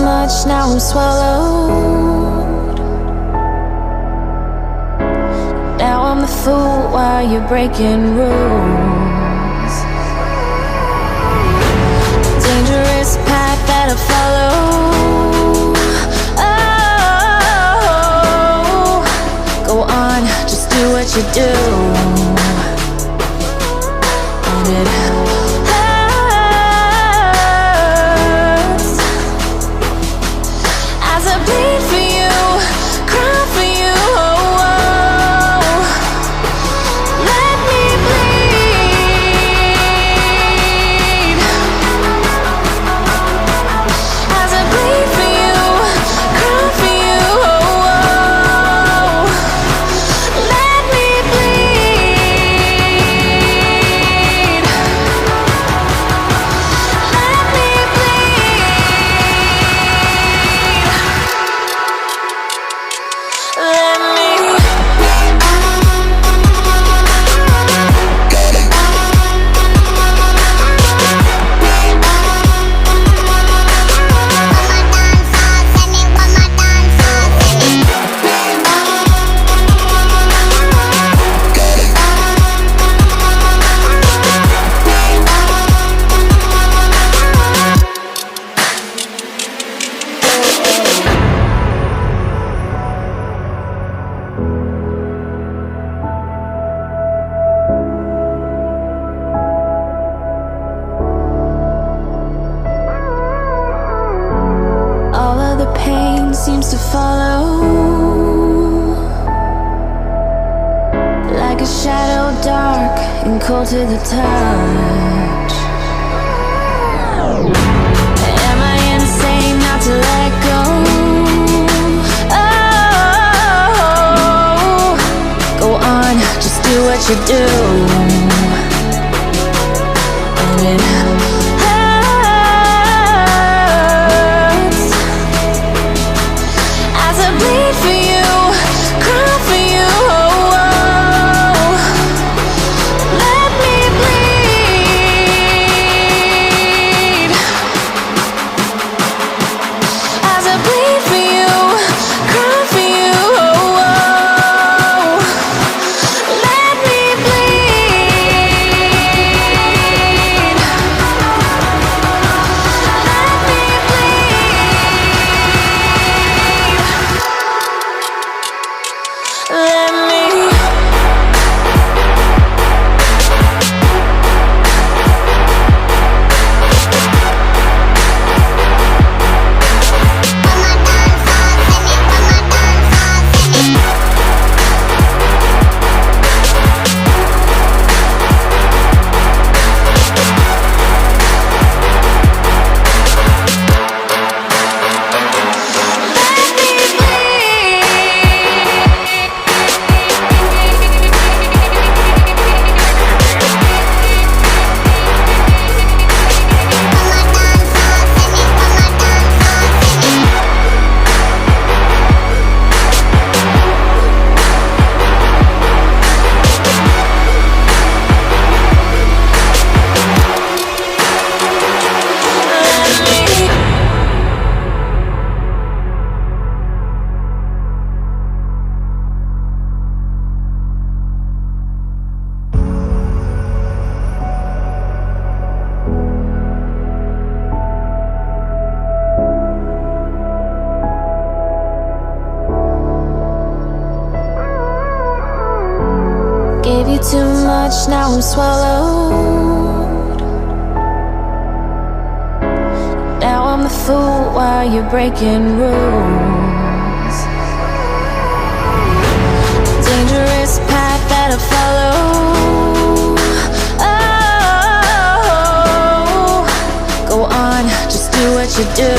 much, now I'm swallowed. Now I'm the fool while you're breaking rules. Dangerous path that I follow. Oh, go on, just do what you do. And it hurts as I bleed for you, cry for you. Oh, oh. Let me bleed as I bleed for you, cry for you. Oh, oh. Let me bleed. Let me bleed. Let me. All of the pain seems to follow, like a shadow dark and cold to the touch. Am I insane not to let go? Oh, go on, just do what you do. And it hurts as I bleed for you, cry for you. Oh, oh. Let me bleed as I bleed for you, cry for you. Oh, oh. Let me bleed. Let me bleed. Let me. Gave you too much, now I'm swallowed. Now I'm the fool while you're breaking rules. Dangerous path that I follow. Oh, go on, just do what you do.